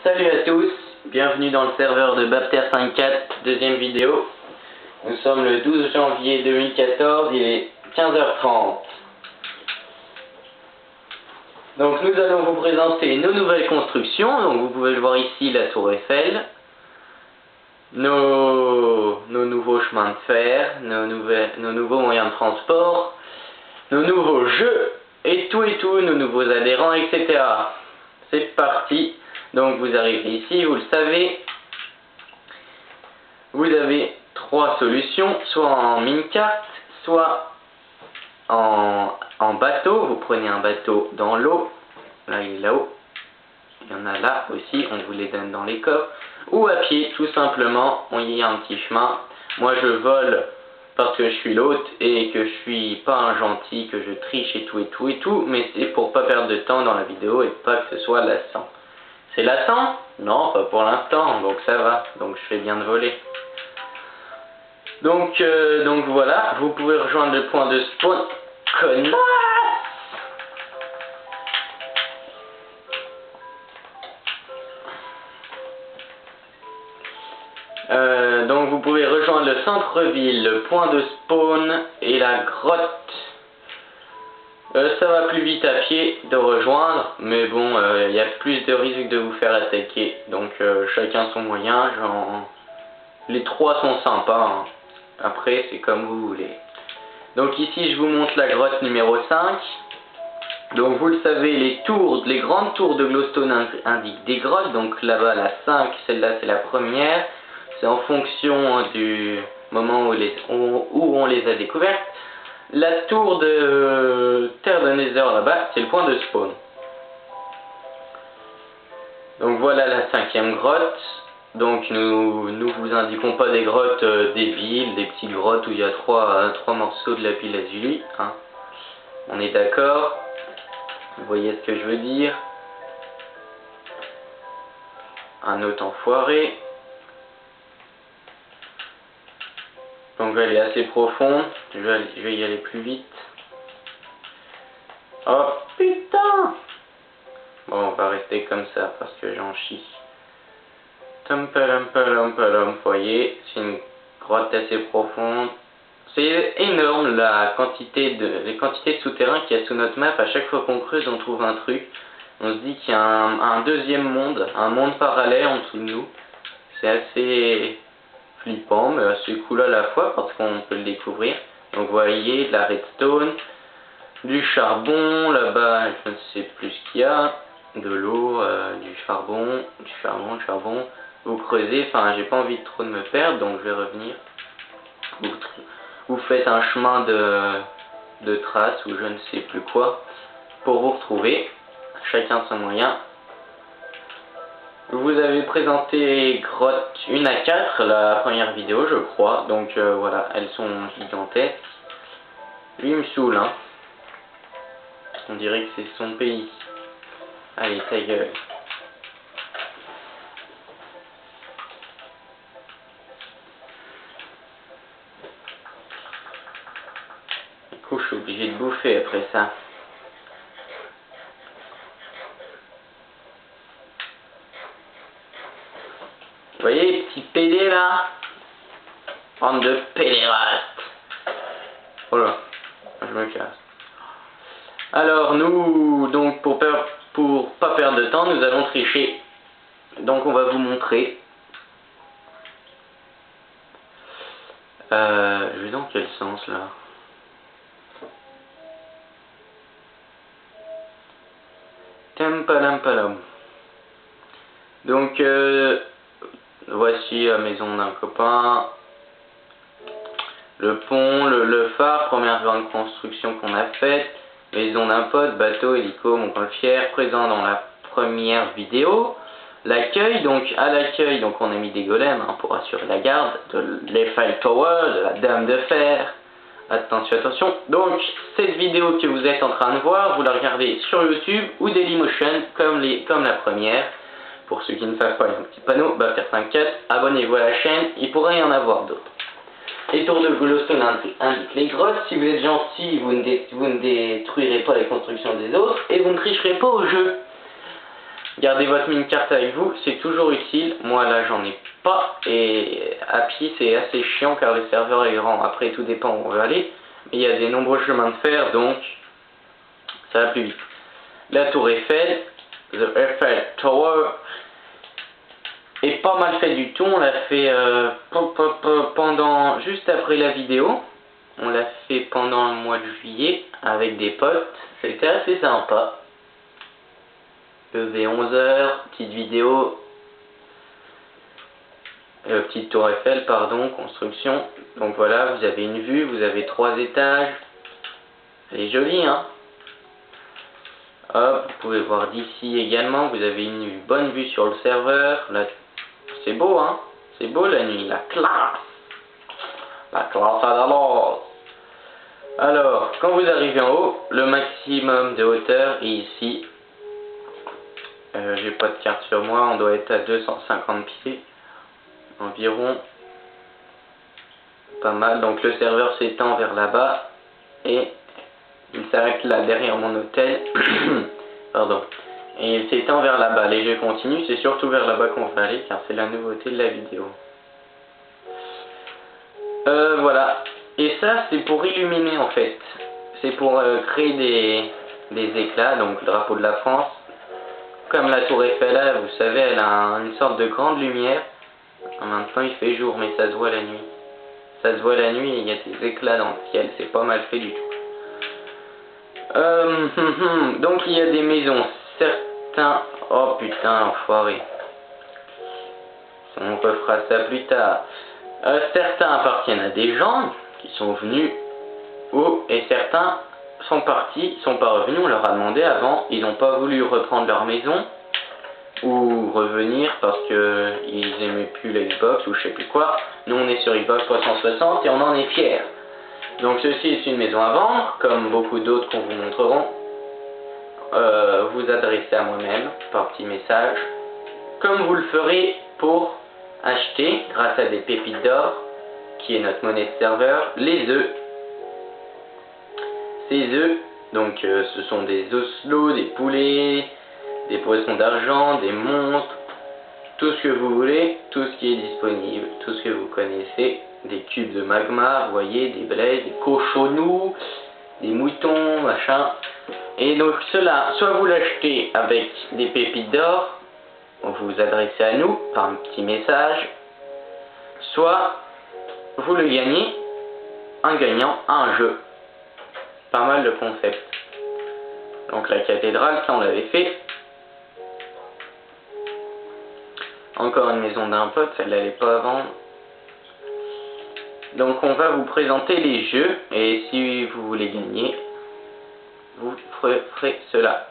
Salut à tous, bienvenue dans le serveur de Bapter 5.4, deuxième vidéo. Nous sommes le 12 janvier 2014, il est 15h30. Donc nous allons vous présenter nos nouvelles constructions. Donc vous pouvez le voir ici, la tour Eiffel, nos nouveaux chemins de fer, nos nouveaux moyens de transport, nos nouveaux jeux et tout, nos nouveaux adhérents, etc. C'est parti. Donc vous arrivez ici, vous le savez, vous avez trois solutions, soit en minecart, soit en bateau. Vous prenez un bateau dans l'eau, là il est là-haut, il y en a là aussi, on vous les donne dans les coffres, ou à pied tout simplement, il y a un petit chemin. Moi je vole parce que je suis l'hôte et que je suis pas un gentil, que je triche et tout, mais c'est pour pas perdre de temps dans la vidéo et pas que ce soit lassant. C'est lassant? Non, pas pour l'instant, donc ça va, donc je fais bien de voler. Donc voilà, vous pouvez rejoindre le point de spawn. Connasse! Donc vous pouvez rejoindre le centre-ville, le point de spawn et la grotte. Ça va plus vite à pied de rejoindre, mais bon, il y a plus de risques de vous faire attaquer. Donc chacun son moyen, les trois sont sympas, hein. Après c'est comme vous voulez. Donc ici je vous montre la grotte numéro 5. Donc vous le savez, les grandes tours de Glowstone indiquent des grottes. Donc là-bas la 5, celle-là c'est la première. C'est en fonction du moment où on les a découvertes. La tour de Terre de Nether là-bas, c'est le point de spawn. Donc voilà la 5e grotte. Donc nous vous indiquons pas des grottes débiles, des petites grottes où il y a trois morceaux de lapis lazuli, hein. On est d'accord? Vous voyez ce que je veux dire? Un autre enfoiré. Donc elle est assez profonde, je vais y aller plus vite. Oh putain! Bon, on va rester comme ça parce que j'en chie. Vous voyez, c'est une grotte assez profonde. C'est énorme les quantités de souterrains qu'il y a sous notre map. À chaque fois qu'on creuse, on trouve un truc. On se dit qu'il y a un deuxième monde, un monde parallèle en dessous de nous. C'est assez flippant, mais assez cool à la fois parce qu'on peut le découvrir. Donc vous voyez, de la redstone, du charbon, là-bas, je ne sais plus ce qu'il y a, de l'eau, du charbon. Vous creusez, enfin j'ai pas envie de trop de me perdre, donc je vais revenir. Vous faites un chemin de traces ou je ne sais plus quoi pour vous retrouver, chacun son moyen. Vous avez présenté grotte 1 à 4, la première vidéo je crois, donc voilà, elles sont gigantesques. Lui il me saoule, hein. On dirait que c'est son pays. Allez, ta gueule. Du coup je suis obligé de bouffer après ça. Vous voyez les petits pédés là? Bande de pédérastes. Oh là, je me casse. Alors nous, donc pour pas perdre de temps, nous allons tricher. Donc on va vous montrer. Je vais dans quel sens là? Tempalam. Donc voici la maison d'un copain. Le pont, le phare, première grande construction qu'on a faite. Maison d'un pote, bateau, hélico, montgolfière, présent dans la première vidéo. L'accueil, donc à l'accueil, donc on a mis des golems, hein, pour assurer la garde de l'Eiffel Tower, de la Dame de Fer. Attention. Donc cette vidéo que vous êtes en train de voir, vous la regardez sur YouTube ou Dailymotion comme la première. Pour ceux qui ne savent pas, il y a un petit panneau, Bapter 5.4, abonnez-vous à la chaîne, il pourrait y en avoir d'autres. Les tours de Glowstone indiquent les grottes. Si vous êtes gentil, vous ne détruirez pas les constructions des autres et vous ne tricherez pas au jeu. Gardez votre mine-carte avec vous, c'est toujours utile. Moi là j'en ai pas et à pied c'est assez chiant car le serveur est grand. Après tout dépend où on veut aller. Mais il y a des nombreux chemins de fer donc ça va plus vite. La tour Eiffel, The Eiffel Tower, est pas mal fait du tout. On l'a fait pendant juste après la vidéo. On l'a fait pendant le mois de juillet avec des potes. C'était assez sympa. Levé 11h, petite vidéo, petite tour Eiffel, pardon, construction. Donc voilà, vous avez une vue, vous avez 3 étages. Elle est jolie, hein. Hop, vous pouvez voir d'ici également, vous avez une bonne vue sur le serveur. Là, c'est beau, hein. C'est beau la nuit, la classe. La classe à la base. Alors, quand vous arrivez en haut, le maximum de hauteur est ici. J'ai pas de carte sur moi, on doit être à 250 pieds environ. Pas mal, donc le serveur s'étend vers là-bas et il s'arrête là derrière mon hôtel. Pardon. Et il s'étend vers là-bas. Les jeux continuent, c'est surtout vers là-bas qu'on va aller car c'est la nouveauté de la vidéo. Voilà. Et ça c'est pour illuminer en fait. C'est pour créer des éclats, donc le drapeau de la France. Comme la tour Eiffel là, vous savez, elle a une sorte de grande lumière. Maintenant il fait jour, mais ça se voit la nuit. Ça se voit la nuit et il y a des éclats dans le ciel, c'est pas mal fait du tout. Donc il y a des maisons, certains... Oh putain, l'enfoiré. On refera ça plus tard. Certains appartiennent à des gens qui sont venus, et certains sont partis, sont pas revenus, on leur a demandé avant, ils n'ont pas voulu reprendre leur maison ou revenir parce que ils aimaient plus l'Xbox ou je sais plus quoi. Nous on est sur Xbox 360 et on en est fiers. Donc ceci est une maison à vendre, comme beaucoup d'autres qu'on vous montreront. Vous adressez à moi-même par petit message, comme vous le ferez pour acheter, grâce à des pépites d'or, qui est notre monnaie de serveur, les œufs. Ces œufs, donc ce sont des osselots, des poulets, des poissons d'argent, des monstres, tout ce que vous voulez, tout ce qui est disponible, tout ce que vous connaissez, des cubes de magma, vous voyez, des blés, des cochonnous, des moutons, machin. Et donc cela, soit vous l'achetez avec des pépites d'or, vous vous adressez à nous par un petit message, soit vous le gagnez en gagnant un jeu. Pas mal de concept. Donc la cathédrale, ça on l'avait fait. Encore une maison d'un pote, celle-là elle n'est pas à vendre. Donc on va vous présenter les jeux et si vous voulez gagner, vous ferez cela.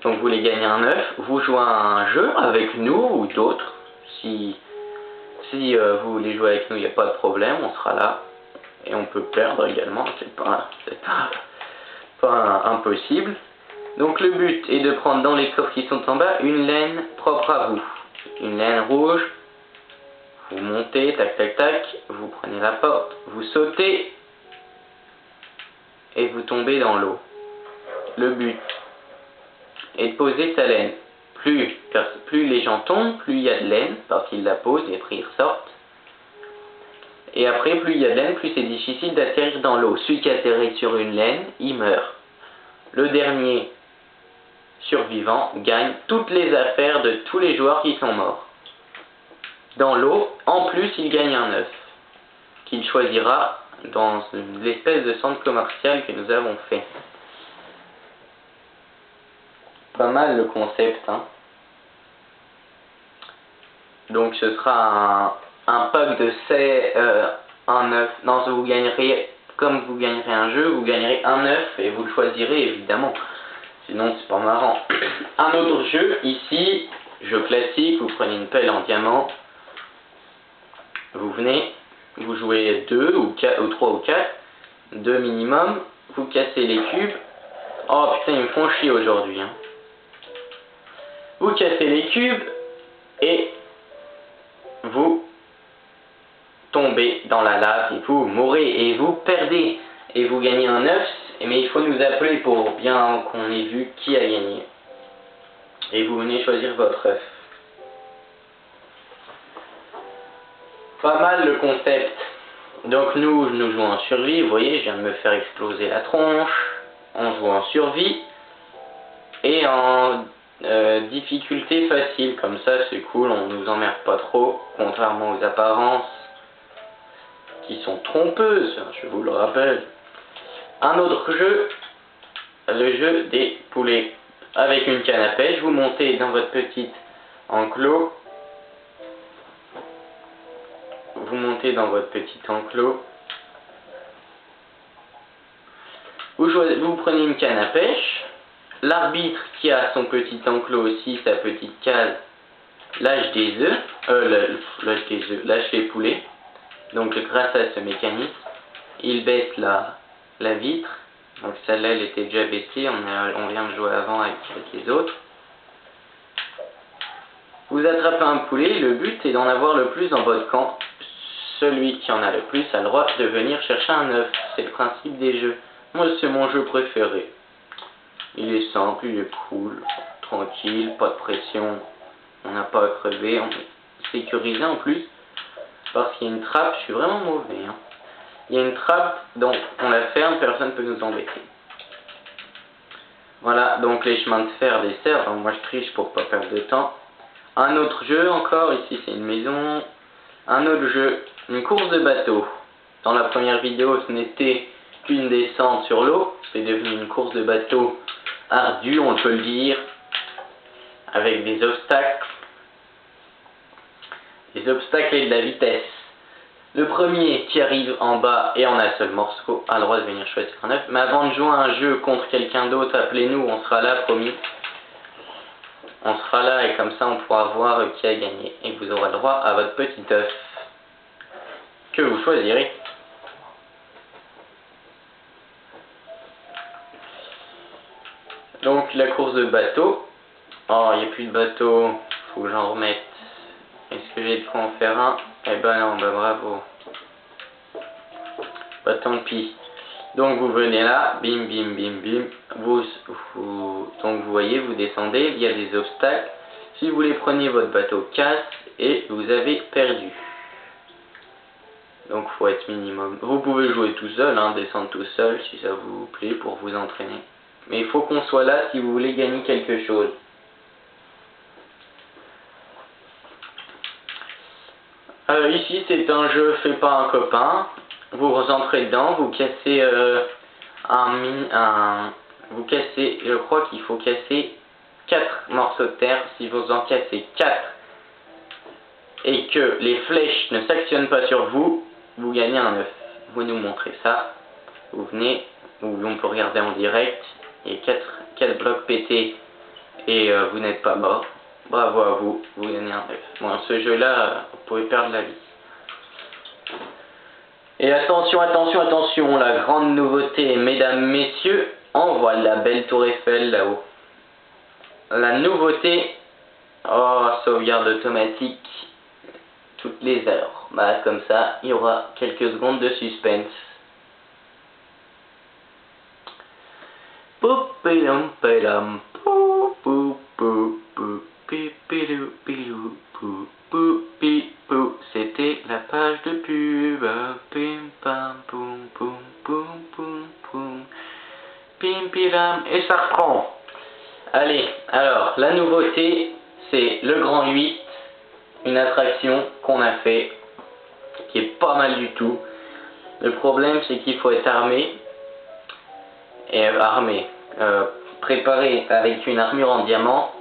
Donc vous voulez gagner un œuf, vous jouez à un jeu avec nous ou d'autres. Si vous voulez jouer avec nous, il n'y a pas de problème, on sera là. Et on peut perdre également, c'est pas impossible. Donc le but est de prendre dans les coffres qui sont en bas une laine propre à vous. Une laine rouge, vous montez, tac tac tac, vous prenez la porte, vous sautez et vous tombez dans l'eau. Le but est de poser sa laine. Plus les gens tombent, plus il y a de laine, parce qu'ils la posent et après ils ressortent. Et après, plus il y a de laine, plus c'est difficile d'atterrir dans l'eau. Celui qui atterrit sur une laine, il meurt. Le dernier survivant gagne toutes les affaires de tous les joueurs qui sont morts. Dans l'eau, en plus, il gagne un œuf, qu'il choisira dans l'espèce de centre commercial que nous avons fait. Pas mal le concept, hein. Donc ce sera un pack de un œuf. Non, vous gagnerez, comme vous gagnerez un jeu, vous gagnerez un œuf et vous le choisirez évidemment. Sinon c'est pas marrant. Un autre jeu, ici, jeu classique, vous prenez une pelle en diamant. Vous venez, vous jouez 2 ou 4 ou 3 ou 4, 2 minimum, vous cassez les cubes. Oh putain, ils me font chier aujourd'hui, hein. Vous cassez les cubes et vous tombez dans la lave et vous mourrez et vous perdez et vous gagnez un œuf, mais il faut nous appeler pour bien qu'on ait vu qui a gagné. Et vous venez choisir votre œuf. Pas mal le concept. Donc nous jouons en survie, vous voyez, je viens de me faire exploser la tronche. On joue en survie. Et en difficulté facile, comme ça c'est cool, on nous emmerde pas trop, contrairement aux apparences qui sont trompeuses, je vous le rappelle. Un autre jeu, le jeu des poulets. Avec une canne à pêche, vous montez dans votre petit enclos. Vous montez dans votre petit enclos. Vous prenez une canne à pêche. L'arbitre qui a son petit enclos aussi, sa petite case, lâche des œufs, lâche les poulets. Donc grâce à ce mécanisme, il baisse la vitre. Donc celle-là, elle était déjà baissée, on vient de jouer avant avec les autres. Vous attrapez un poulet, le but est d'en avoir le plus dans votre camp. Celui qui en a le plus a le droit de venir chercher un œuf. C'est le principe des jeux. Moi, c'est mon jeu préféré. Il est simple, il est cool, tranquille, pas de pression. On n'a pas à crever, on est sécurisé en plus. Parce qu'il y a une trappe, je suis vraiment mauvais. Hein. Il y a une trappe, donc on la ferme, personne ne peut nous embêter. Voilà, donc les chemins de fer desservent. Donc moi je triche pour pas perdre de temps. Un autre jeu encore, ici c'est une maison. Un autre jeu, une course de bateau. Dans la première vidéo, ce n'était qu'une descente sur l'eau. C'est devenu une course de bateau ardue, on peut le dire. Avec des obstacles. Des obstacles et de la vitesse. Le premier qui arrive en bas et en a seul morceau a le droit de venir choisir un œuf. Mais avant de jouer à un jeu contre quelqu'un d'autre, appelez-nous, on sera là, promis. On sera là et comme ça on pourra voir qui a gagné. Et vous aurez le droit à votre petit œuf que vous choisirez. Donc la course de bateau. Oh, il n'y a plus de bateau, faut que j'en remette. Est-ce que j'ai de quoi en faire un? Eh ben non, bah bravo. Bah tant pis. Donc vous venez là, bim bim bim bim. Donc vous voyez, vous descendez, il y a des obstacles. Si vous les prenez, votre bateau casse et vous avez perdu. Donc faut être minimum. Vous pouvez jouer tout seul, hein, descendre tout seul si ça vous plaît pour vous entraîner. Mais il faut qu'on soit là si vous voulez gagner quelque chose. Ici c'est un jeu fait par un copain. Vous entrez dedans, vous cassez vous cassez, je crois qu'il faut casser 4 morceaux de terre. Si vous en cassez 4 et que les flèches ne s'actionnent pas sur vous, vous gagnez un œuf. Vous nous montrez ça. Vous venez, ou on peut regarder en direct. Il y a 4 blocs pétés et vous n'êtes pas mort. Bravo à vous, vous gagnez un œuf. Bon, ce jeu-là, vous pouvez perdre la vie. Et attention, attention, attention, la grande nouveauté, mesdames, messieurs, on voit la belle tour Eiffel là-haut. La nouveauté, oh, sauvegarde automatique, toutes les heures. Bah, comme ça, il y aura quelques secondes de suspense. C'était la page de pub. Pim pam poum poum poum poum poum. Pim pilam et ça reprend. Allez, alors la nouveauté c'est le Grand 8, une attraction qu'on a fait qui est pas mal du tout. Le problème c'est qu'il faut être armé et préparé avec une armure en diamant.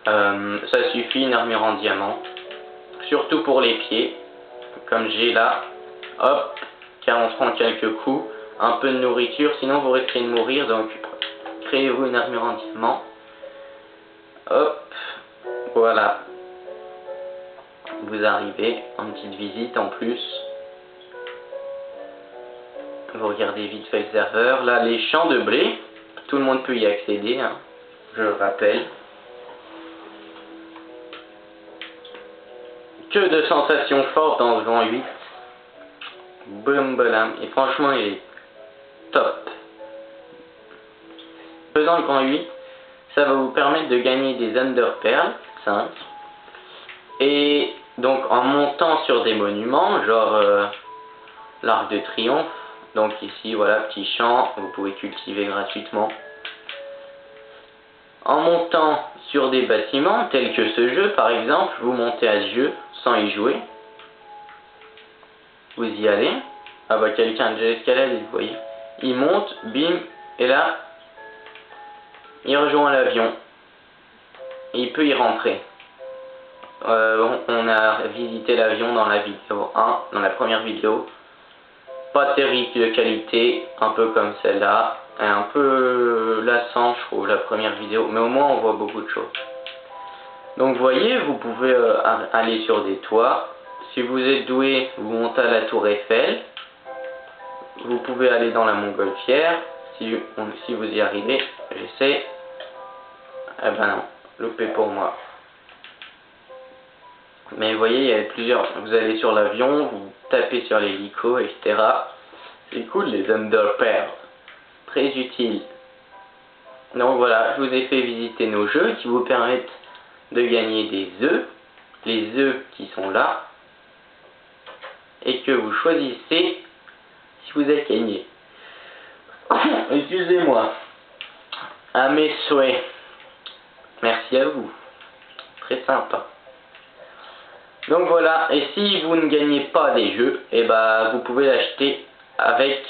Ça suffit, une armure en diamant, surtout pour les pieds comme j'ai là. Hop, car on prend quelques coups, un peu de nourriture, sinon vous risquez de mourir. Donc créez-vous une armure en diamant. Hop, voilà, vous arrivez en petite visite en plus. Vous regardez vite fait le serveur. Là, les champs de blé, tout le monde peut y accéder, hein, je le rappelle. Que de sensations fortes dans ce Grand 8. Boum boum. Et franchement, il est top. Faisant le Grand 8, ça va vous permettre de gagner des Ender Pearls, 5. Et donc en montant sur des monuments, genre l'Arc de Triomphe, donc ici voilà, petit champ, vous pouvez cultiver gratuitement. En montant sur des bâtiments, tels que ce jeu par exemple, vous montez à ce jeu sans y jouer. Vous y allez. Ah bah quelqu'un a déjà escaladé, vous voyez. Il monte, bim, et là, il rejoint l'avion. Il peut y rentrer. On a visité l'avion dans la vidéo 1, dans la première vidéo. Pas terrible de qualité, un peu comme celle-là. Un peu lassant, je trouve, la première vidéo. Mais au moins, on voit beaucoup de choses. Donc, vous voyez, vous pouvez aller sur des toits. Si vous êtes doué, vous montez à la tour Eiffel. Vous pouvez aller dans la montgolfière. Si vous y arrivez, j'essaie. Eh ben non, loupé pour moi. Mais vous voyez, il y a plusieurs. Vous allez sur l'avion, vous tapez sur l'hélico, etc. C'est cool les Ender Pearls. Très utile. Donc voilà, je vous ai fait visiter nos jeux qui vous permettent de gagner des œufs. Les œufs qui sont là. Et que vous choisissez si vous êtes gagné. Excusez-moi. À mes souhaits. Merci à vous. Très sympa. Donc voilà, et si vous ne gagnez pas des jeux, et bah vous pouvez l'acheter avec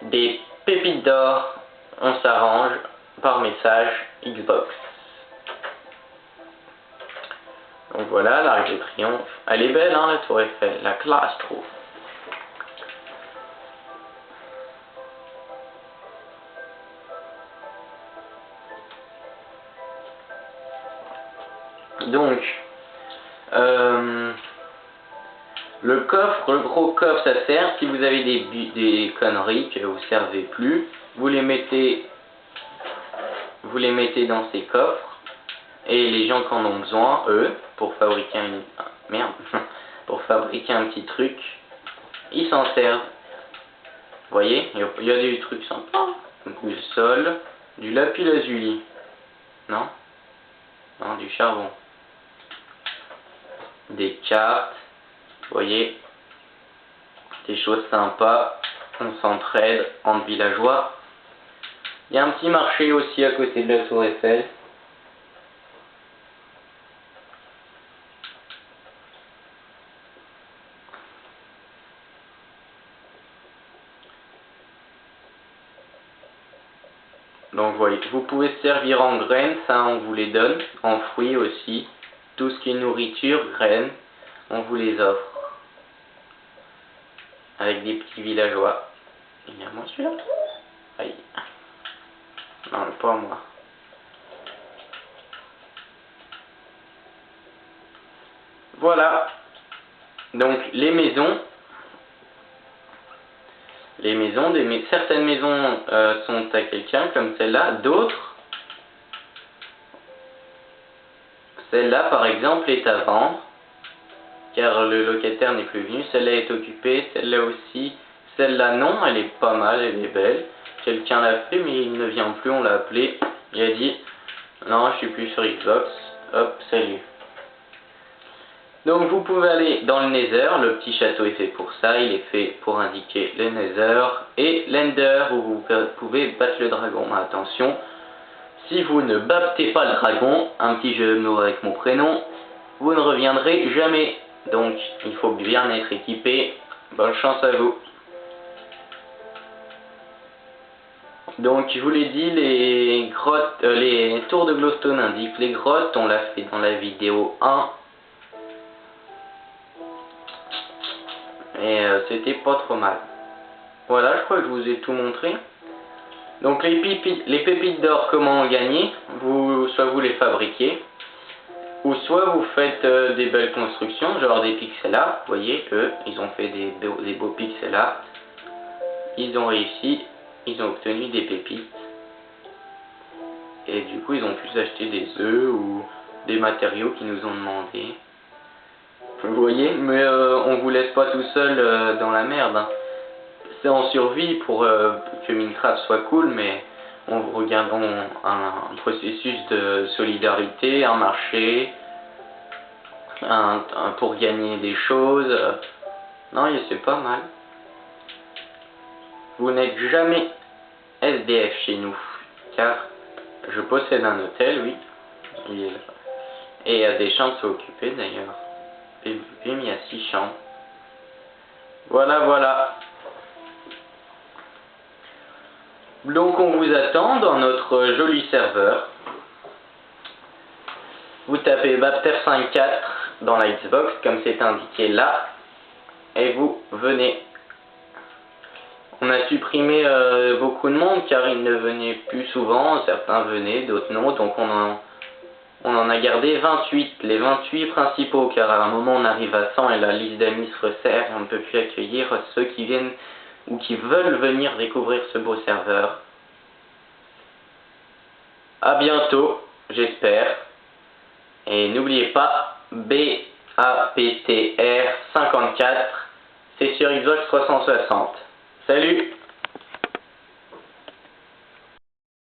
des pépites d'or. On s'arrange par message Xbox. Donc voilà, l'Arc de Triomphe. Elle est belle, hein, la tour Eiffel. La classe, trop. Donc, le coffre, le gros coffre, ça sert si vous avez des conneries que vous ne servez plus, vous les mettez dans ces coffres, et les gens qui en ont besoin, eux, pour fabriquer pour fabriquer un petit truc, ils s'en servent. Vous voyez, il y a des trucs sympas, donc du sol, du lapis lazuli, non, du charbon, des cartes, vous voyez, des choses sympas, on s'entraide entre villageois. Il y a un petit marché aussi à côté de la tour Eiffel. Donc voyez, vous pouvez servir en graines, ça on vous les donne, en fruits aussi, tout ce qui est nourriture, graines, on vous les offre. Avec des petits villageois. Il y a moi celui-là. Aïe. Non, pas moi. Voilà. Donc les maisons. Certaines maisons sont à quelqu'un, comme celle-là. D'autres, celle-là par exemple, est à vendre, car le locataire n'est plus venu. Celle-là est occupée, celle-là aussi. Celle-là non, elle est pas mal, elle est belle. Quelqu'un l'a fait, mais il ne vient plus, on l'a appelé. Il a dit, non, je suis plus sur Xbox. Hop, salut. Donc vous pouvez aller dans le Nether, le petit château est fait pour ça, il est fait pour indiquer le Nether, et l'Ender où vous pouvez battre le dragon. Mais attention, si vous ne battez pas le dragon, un petit jeu de mots avec mon prénom, vous ne reviendrez jamais. Donc il faut bien être équipé, bonne chance à vous. Donc je vous l'ai dit, les grottes, les tours de glowstone indiquent les grottes, on l'a fait dans la vidéo 1. Et c'était pas trop mal. Voilà, je crois que je vous ai tout montré. Donc les pépites d'or, comment en gagner? Soit vous les fabriquez, ou soit vous faites des belles constructions, genre des pixel art. Vous voyez, eux, ils ont fait des beaux pixel art. Ils ont réussi, ils ont obtenu des pépites. Et du coup, ils ont pu s'acheter des œufs ou des matériaux qu'ils nous ont demandé. Vous voyez, mais on vous laisse pas tout seul dans la merde. Hein. C'est en survie pour que Minecraft soit cool, mais regardons un processus de solidarité, un marché, pour gagner des choses. Non, c'est pas mal. Vous n'êtes jamais SDF chez nous, car je possède un hôtel, oui, il est là. Et il y a des chambres sont occupées d'ailleurs. Et il y a 6 chambres. Voilà, voilà. Donc on vous attend dans notre joli serveur. Vous tapez Bapter54 dans la Xbox, comme c'est indiqué là, et vous venez. On a supprimé beaucoup de monde car ils ne venaient plus souvent, certains venaient, d'autres non, donc on en a gardé 28, les 28 principaux, car à un moment on arrive à 100 et la liste d'amis se resserre et on ne peut plus accueillir ceux qui viennent ou qui veulent venir découvrir ce beau serveur. À bientôt, j'espère. Et n'oubliez pas, BAPTR54, c'est sur Xbox 360. Salut!